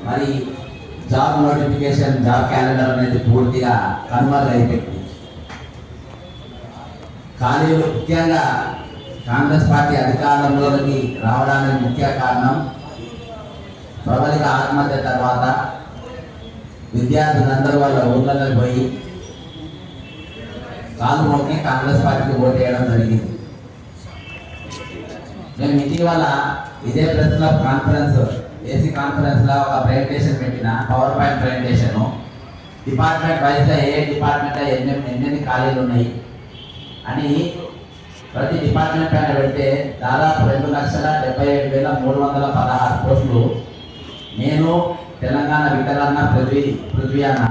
మరి job notification, job calendar అనేది పూర్తిగా కనుమరుగైపోయింది. ఖాళీలు ముఖ్యంగా కాంగ్రెస్ పార్టీ అధికారంలోకి రావడానికి ముఖ్య కారణం ప్రబలిక ఆత్మహత్య తర్వాత విద్యార్థులందరూ వాళ్ళ ఊళ్ళలోకి పోయి కాలు మొక్కి కాంగ్రెస్ పార్టీకి ఓటు వేయడం జరిగింది. మేము ఇటీవల ఇదే press club conference, AC conference లో ఒక ప్రెజెంటేషన్ పెట్టిన, power point presentation. Department wise లో ఏ డిపార్ట్మెంట్ ఎన్ని ఖాళీలు ఉన్నాయి అని ప్రతి డిపార్ట్మెంట్ పైన పెడితే దాదాపు 2,77,316 పోస్టులు నేను, తెలంగాణ వికలాంగ పృథ్వీ అన్న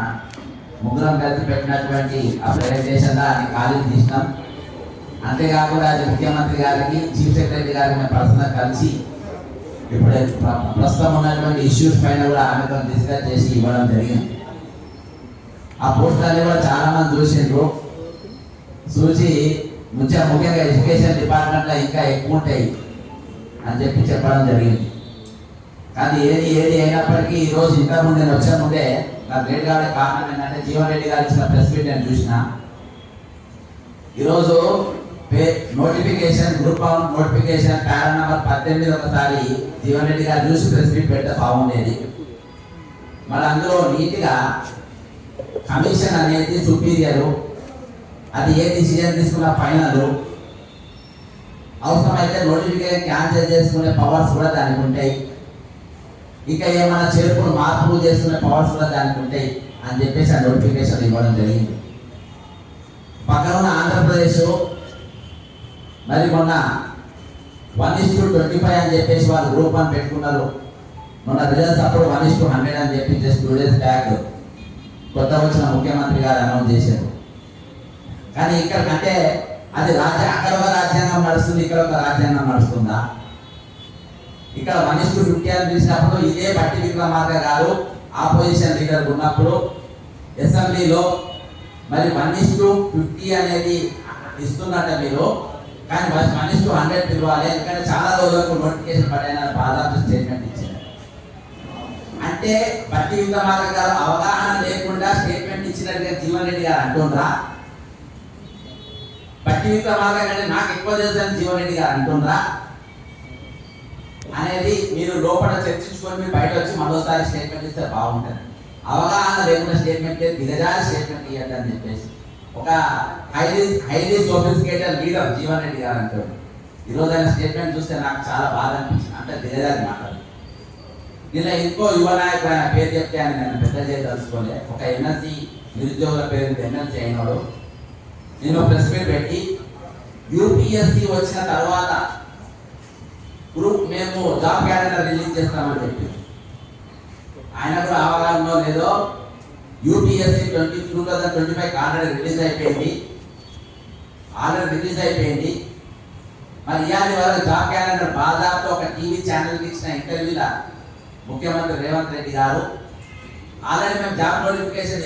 ముగ్గురం కలిసి పెట్టినటువంటి ఆ ప్రెజెంటేషన్ అది ఖాళీలు తీసినాం. అంతేకాకుండా అది ముఖ్యమంత్రి గారికి, చీఫ్ సెక్రటరీ గారికి మేము పర్సనల్ కలిసి ఇప్పుడు ప్రస్తుతం ఉన్నటువంటి ఇష్యూస్ పైన కూడా ఆమెతో డిస్కస్ చేసి ఇవ్వడం జరిగింది. ఆ పోస్టులన్నీ కూడా చాలా మంది చూసిండ్రు. చూసి ముఖ్యంగా ఎడ్యుకేషన్ డిపార్ట్మెంట్లో ఇంకా ఎక్కువ ఉంటాయి అని చెప్పడం జరిగింది. కానీ ఏది అయినప్పటికీ ఈరోజు ఇంతకుముందు నేను వచ్చే ముందే నాకు లేట్ కావడే కారణం ఏంటంటే జీవన్ రెడ్డి గారు ఇచ్చిన ప్రెస్ మీట్ నేను చూసిన. ఈరోజు notification, group of notification para number 18 ఒకసారి జీవన్ రెడ్డి గారు చూసి ప్రెస్ మీట్ పెడితే బాగుండేది. మరి అందులో నీట్గా కమిషన్ అనేది సుపీరియరు, అది ఏ డిసిజన్ తీసుకున్న ఫైనల్, అవసరమైతే నోటిఫికేషన్ క్యాన్సిల్ చేసుకునే పవర్స్ కూడా దానికి ఉంటాయి, ఇంకా ఏమైనా చేర్పులు మార్పులు చేసుకునే పవర్స్ కూడా దానికి ఉంటాయి అని చెప్పేసి ఆ నోటిఫికేషన్ ఇవ్వడం జరిగింది. పక్కన ఉన్న ఆంధ్రప్రదేశ్ మరి మొన్న 1:25 అని చెప్పేసి వాళ్ళు గ్రూప్ 1 పెట్టుకున్నారు. మొన్న రిజల్ట్స్ అప్పుడు 1:100 అని చెప్పి జస్ట్ 2 days బ్యాక్ కొత్త వచ్చిన ముఖ్యమంత్రి గారు అనౌన్స్ చేశారు. కానీ ఇక్కడ కంటే అది అక్కడ ఒక రాజ్యాంగం నడుస్తుంది, ఇక్కడ ఒక రాజ్యాంగం నడుస్తుందా? ఇక్కడ 1:50 అని పిలిచినప్పుడు ఇదే బట్టి విక్రమార్క గారు ఆపోజిషన్ లీడర్ ఉన్నప్పుడు అసెంబ్లీలో మరి 1:50 అనేది ఇస్తున్నట్టే మీరు, కానీ 1:100 పిలవాలి, ఎందుకంటే చాలా రోజులకు నోటిఫికేషన్ పడైన బాధాపు స్టేట్మెంట్ ఇచ్చారు. అంటే బట్టి విక్రమార్క గారు అవగాహన లేకుండా స్టేట్మెంట్ ఇచ్చినట్టుగా జీవన్ రెడ్డి గారు అంటుండ్రా? బట్టి విక్రమార్క కంటే నాకు ఎక్కువ తెలుసు అని జీవన్ రెడ్డి గారు అంటుండ్రా అనేది మీరు లోపల చర్చించుకొని మీరు బయట వచ్చి మరోసారి స్టేట్మెంట్ ఇస్తే బాగుంటుంది. అవగాహన లేకుండా స్టేట్మెంట్ దిగజారి స్టేట్మెంట్ ఇవ్వండి అని చెప్పేసి ఒక highly sophisticated leader Jeevan Reddy గారు అంటారు. ఈరోజు ఆయన స్టేట్మెంట్ చూస్తే నాకు చాలా బాధ అనిపించింది. అంటే దిగజారి మాట్లాడు. ఇలా ఇంకో యువ నాయకుడు ఆయన పేరు చెప్తే ఆయన నేను పెద్ద చేయదలుచుకోలే. ఒక ఎమ్మెల్సీ నిరుద్యోగుల పేరు ఎమ్మెల్సీ అయినాడు. నేను ప్రెస్ మీట్ పెట్టి యూపీఎస్సీ వచ్చిన తర్వాత గ్రూప్ మేము జాబ్ క్యాలెండర్ రిలీజ్ చేస్తామని చెప్పి ఆయన కూడా అవగాహన లేదో యూపీఎస్సీ 2025 ఆల్రెడీ రిలీజ్ అయిపోయింది. మరి ఇవాళ వరకు జాబ్ క్యాలెండర్ బాధాపు ఒక టీవీ ఛానల్కి ఇచ్చిన ఇంటర్వ్యూలో ముఖ్యమంత్రి రేవంత్ రెడ్డి గారు ఆల్రెడీ మేము job notification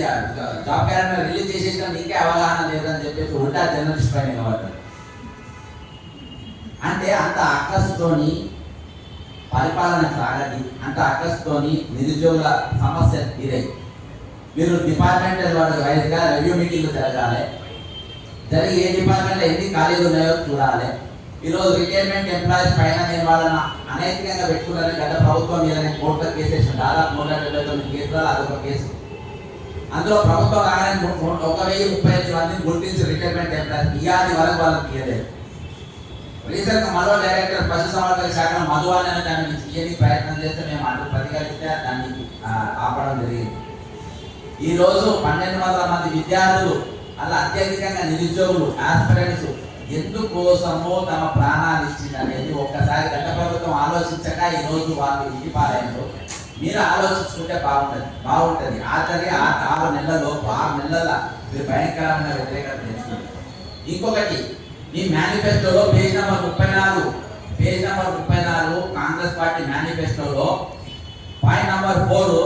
job calendar release చేసేసినా మీకే అవగాహన లేదని చెప్పేసి ఉల్టా జర్నలిస్ట్ పైన నిలబడ్డారు. అంటే అంత అక్కసుతోని పరిపాలన సాగది, అంత అక్కసుతోని నిరుద్యోగుల సమస్య తీరై మీరు డిపార్ట్మెంటల్ వైజ్గా రివ్యూ మీటింగ్లు జరగాలి. జరిగి ఏ డిపార్ట్మెంట్లో ఎన్ని ఖాళీలు ఉన్నాయో చూడాలి. ఈరోజు రిటైర్మెంట్ ఎంప్లాయీస్ పైన నేను వాళ్ళని అనైతికంగా పెట్టుకున్నారని గత ప్రభుత్వం మీద నేను కోర్టులో కేసు వేసిన దాదాపు 179 కేసులు, అదొక కేసు. అందులో ప్రభుత్వం రాగానే 1,038 మందిని గుర్తించి రిటైర్మెంట్ ఎంప్లాయీస్ ఇయాది వరకు వాళ్ళకి తీయలేదు. రీసెంట్గా మరో డైరెక్టర్ పశుసంవర్ధక శాఖ మధువాణి దాన్ని తీయడానికి ప్రయత్నం చేస్తే మేము అందుకు ప్రతిఘటిస్తే దాన్ని ఆపడం జరిగింది. ఈరోజు 1,200 మంది విద్యార్థులు అలా అత్యధికంగా నిరుద్యోగులు ఆస్పిరెంట్స్ ఎందుకోసమో తమ ప్రాణాలు ఇచ్చింది అనేది ఒక్కసారి గత ప్రభుత్వం ఆలోచించక ఈరోజు వాళ్ళు ఇంటిపాలయంలో మీరు ఆలోచించుకుంటే బాగుంటుంది. ఆచర్య 6 నెలల్లో 6 నెలల మీరు భయంకరమైన వ్యతిరేకత తెలుసుకుంటారు. ఇంకొకటి మీ మేనిఫెస్టోలో పేజ్ నెంబర్ 34 కాంగ్రెస్ పార్టీ మేనిఫెస్టోలో పాయింట్ నెంబర్ 4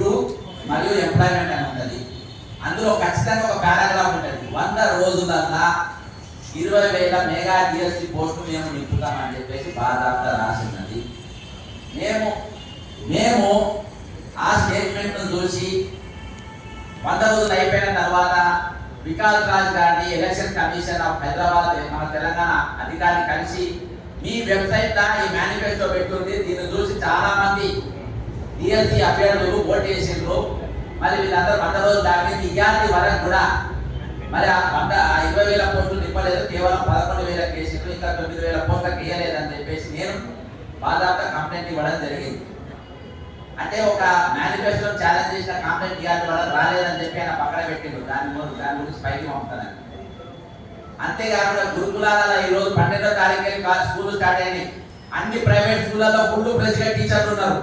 యూత్ మరియు ఎంప్లాయ్మెంట్ అని ఉంటుంది. అందులో ఖచ్చితంగా ఒక పారాగ్రాఫ్ ఉంటుంది. 100 రోజులన్నా 20,000 మెగా డిఎస్సి పోస్టులు మేము నింపుతామని చెప్పేసి బాధాప్త రాసినది. మేము ఆ మేనేజ్మెంట్ చూసి 100 రోజులు అయిపోయిన తర్వాత వికాస్ రాజ్ గారిని ఎలక్షన్ కమిషన్ ఆఫ్ హైదరాబాద్ మన తెలంగాణ అధికారిని కలిసి మీ వెబ్సైట్ లా ఈ మేనిఫెస్టో పెట్టుంది, దీన్ని చూసి చాలా మంది డిఎస్సి అభ్యర్థులు ఓటు వేసిండ్రు, మరి వీళ్ళందరూ 100 రోజులు దాటింది ఇయాటి వరకు కూడా మరి ఆ 20,000 పోస్టులు నింపలేదు, కేవలం 11,000 వేసిండ్రు, ఇంకా 9,000 పోస్టులకు వేయలేదని చెప్పేసి నేను బాధాప్త కంప్లైంట్ ఇవ్వడం జరిగింది. అంటే ఒక మేనిఫెస్టో ఛాలెంజ్ చేసిన కంప్లైంట్ ఇవ్వాలి వల్ల రాలేదని చెప్పి ఆయన పక్కన పెట్టిండు, దాని గురించి పైకి పంపుతానని. అంతేకాకుండా గురుకులాలలో ఈ రోజు 12వ తారీఖు స్కూల్ స్టార్ట్ అయినాయి. అన్ని ప్రైవేట్ స్కూళ్ళలో ఫుల్ ఫ్రెష్ గా టీచర్లు ఉన్నారు,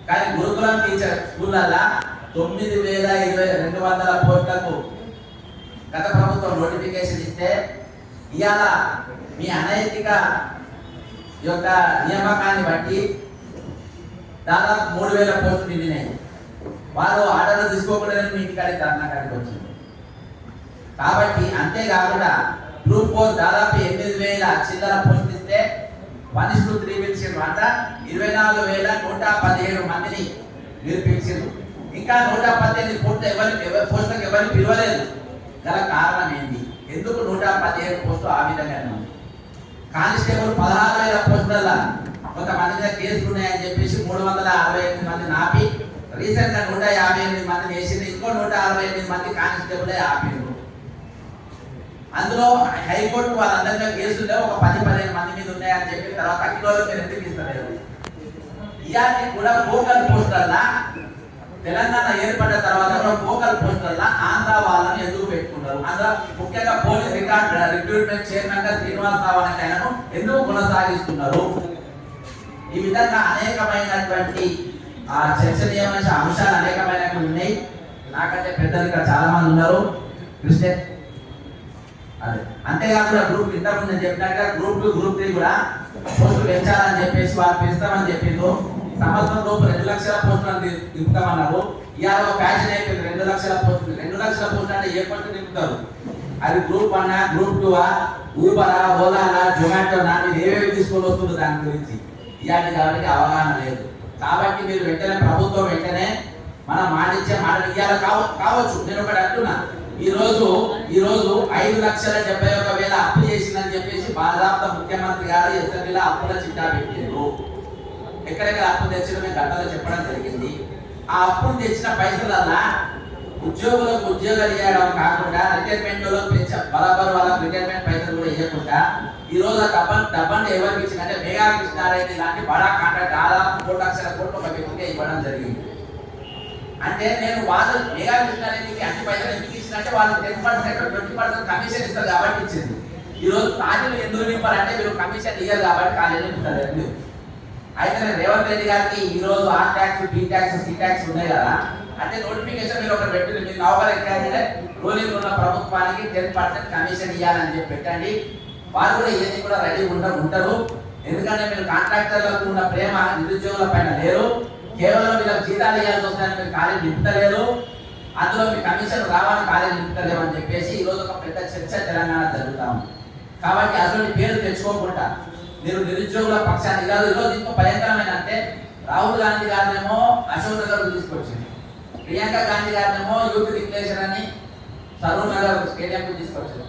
కానీ గురుకులం టీచర్ స్కూళ్ళల్లో 9,200 పోస్టులకు గత ప్రభుత్వం నోటిఫికేషన్ ఇస్తే ఇవాళ మీ అనైతిక యొక్క నియామకాన్ని బట్టి దాదాపు 3,000 పోస్టులు నిండినాయి. వాళ్ళు ఆర్డర్లు తీసుకోకుండా మీ ఇంటికాడికి ధర్నా కాడికి వచ్చింది. కాబట్టి అంతేకాకుండా గ్రూప్ 4 దాదాపు 8,000 చిల్లర పోస్టులు ఇస్తే 1:3 పిలిచిండ్రు, అంట 24,117 మందిని మీరు పిలిచిండ్రు. ఇంకా 118 పోస్టులకు ఎవరిని పిలవలేదు. గల కారణం ఏంటి? ఎందుకు 117 పోస్టులు ఆ విధంగా ఉంది? కానిస్టేబుల్ 16,000 పోస్టుల కొంతమంది మీద కేసులు ఉన్నాయని చెప్పేసి 368 మంది ఆపి రీసెంట్ గా 158 మందిని వేసింది, ఇంకో 168 మంది కానిస్టేబుల్ ఆపిండ్రు. అందులో హైకోర్టు వాళ్ళందరిలో కేసులు ఒక 10-15 మంది మీద ఉన్నాయని చెప్పిన తర్వాత అఖిలోలో మీరు ఎందుకు ఇస్తలేదు? ఇయాన్ని కూడా ఫోకల్ పోస్టులల్లా తెలంగాణ ఏర్పడిన తర్వాత కూడా ఫోకల్ పోస్టులల్లా ఆంధ్ర వాళ్ళని ఎందుకు పెట్టుకున్నారు? అందులో ముఖ్యంగా పోలీస్ రిక్రూట్మెంట్ చైర్మన్ గా శ్రీనివాసరావు అనే ఆయనను ఎందుకు కొనసాగిస్తున్నారు? ఈ విధంగా అనేకమైనటువంటి చర్చనీయమైన అంశాలు అనేకమైనవి ఉన్నాయి. నాకంటే పెద్దలు ఇక్కడ చాలా మంది ఉన్నారు. క్రిస్టియన్ అదే అంతేకాకుండా గ్రూప్ ఇంతకుముందు నేను చెప్పినట్టుగా గ్రూప్ 2 గ్రూప్ 3 కూడా పోస్టులు పెంచాలని చెప్పేసి వాళ్ళు పెంచుతామని చెప్పిండ్రు. సంవత్సరం లోపు 2 లక్షల పోస్టులను నింపుతామన్నారు. ఇవాళ ఫ్యాషన్ అయిపోయింది, 2 లక్షల పోస్టులు. 2 లక్షల పోస్టులు అంటే ఏ పోస్టులు నింపుతారు? అది గ్రూప్ 1 గ్రూప్ 2 ఊబరా ఓలాలా జొమాటో మీరు ఏవేవి తీసుకొని వస్తుందో దాని గురించి ఇలాంటి కాబట్టి అవగాహన లేదు. కాబట్టి మీరు వెంటనే ప్రభుత్వం వెంటనే మనం మాటిచ్చే మాటలు ఇవ్వాలి కావచ్చు. నేను ఒకటి అంటున్నా, ఈ రోజు 5,71,000 అప్పు చేసిందని చెప్పేసి బాధాప్త ముఖ్యమంత్రి గారు ఎస్ఎల్బీలో అప్పుల చిట్టా పెట్టారు. ఎక్కడెక్కడ అప్పు తెచ్చడమే గతంలో చెప్పడం జరిగింది. ఆ అప్పులు తెచ్చిన పైసలల్లా ఉద్యోగులకు ఉద్యోగాలు ఇవ్వడం కాకుండా రిటైర్మెంట్ లో బరాబర్ వాళ్ళకి రిటైర్మెంట్ పైసలు కూడా ఇవ్వకుండా ఈ రోజు డబ్బని ఎవరికి ఇచ్చిందంటే మేఘా కృష్ణారెడ్డి లాంటి బడా కాంట్రాక్ట్ దాదాపు 3 లక్షల కోట్లు ఒక వ్యక్తికి ఇవ్వడం జరిగింది. అంటే నేను వాళ్ళు మేఘా కృష్ణారెడ్డికి అన్ని పైసలు ఎందుకు ఇచ్చినంటే వాళ్ళు 10% 20% కమిషన్ ఇస్తారు కాబట్టి ఇచ్చింది. ఈ రోజు ఖాళీలు ఎందుకు నింపారంటే మీరు కమిషన్ ఇయ్యారు కాబట్టి ఖాళీలు నింపుతారు. అయితే నేను రేవంత్ రెడ్డి గారికి ఈ రోజు R tax, B tax, C tax ఉన్నాయి కదా, అంటే నోటిఫికేషన్ మీరు ఒకటి పెట్టింది, మీరు నవంబర్ ఎక్కారంటే రూలింగ్ ఉన్న ప్రభుత్వానికి 10% కమిషన్ ఇవ్వాలని చెప్పి పెట్టండి. వాళ్ళు కూడా ఏది కూడా రెడీ ఉంటారు. ఎందుకంటే మీరు కాంట్రాక్టర్లకు ఉన్న ప్రేమ నిరుద్యోగుల పైన లేరు. కేవలం వీళ్ళకి జీతాలు ఇవ్వాల్సి వస్తుందని మీరు ఖాళీ నింపుతలేరు. అందులో మీ కమిషన్ రావాలని ఖాళీ నింపుతలేము అని చెప్పేసి ఈ రోజు ఒక పెద్ద చర్చ తెలంగాణ జరుగుతా ఉంది. కాబట్టి అటువంటి పేరు తెచ్చుకోకుండా మీరు నిరుద్యోగుల పక్షాన్ని ఈరోజు ఇంకో భయంకరమైన అంటే రాహుల్ గాంధీ గారినేమో అశోక్ నగర్ తీసుకొచ్చింది, ప్రియాంక గాంధీ గారినేమో యూత్ డిక్లరేషన్ అని సరూర్ నగర్ స్టేడియం తీసుకొచ్చారు.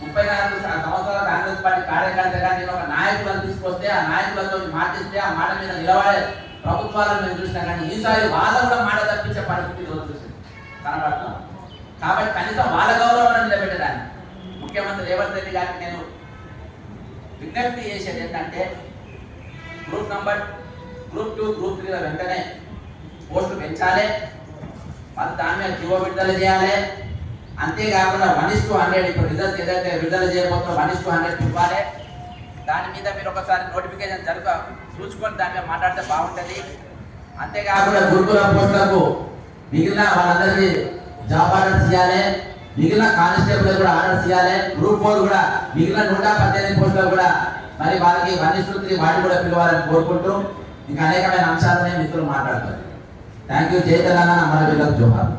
34 సంవత్సరాల కాంగ్రెస్ పార్టీ కార్యకర్తగా నేను ఒక నాయకులను తీసుకొస్తే ఆ నాయకులతో మాటిస్తే ఆ మాట మీద నిలబడే ప్రభుత్వాలను మేము చూసినా కానీ ఈసారి వాళ్ళ కూడా మాట తప్పించే పరిస్థితి రోజు చూసింది కనబడుతున్నాం. కాబట్టి కనీసం వాళ్ళ గౌరవాన్ని నిలబెట్టడానికి ముఖ్యమంత్రి రేవంత్ రెడ్డి గారికి నేను విజ్ఞప్తి చేసేది ఏంటంటే గ్రూప్ 2 గ్రూప్ 3 వెంటనే పోస్టులు పెంచాలి, మరి దాని మీద జీవో విడుదల చేయాలి. అంతేకాకుండా 1:100 ఇప్పుడు రిజల్ట్ ఏదైతే విడుదల చేయబోతుందో 1:100 ఇవ్వాలి. దాని మీద మీరు ఒకసారి నోటిఫికేషన్ చూసుకొని దాని మీద మాట్లాడితే బాగుంటుంది. అంతేకాకుండా గురుకుల పోస్టులకు మిగిలిన వాళ్ళందరికీ జాబ్ ఆర్డర్స్ ఇవ్వాలి, మిగిలిన కానిస్టేబుల్ కూడా ఆర్డర్స్ ఇవ్వాలి. గ్రూప్ 4 కూడా మిగిలిన 118 పోస్టులు కూడా మరి వాళ్ళకి 1:3 వాటి కూడా పిలవాలని కోరుకుంటూ ఇంకా అనేకమైన అంశాలనే మిత్రులు మాట్లాడతారు. Thank you. జై తెలంగాణ. మన వీళ్ళకి జోహార్.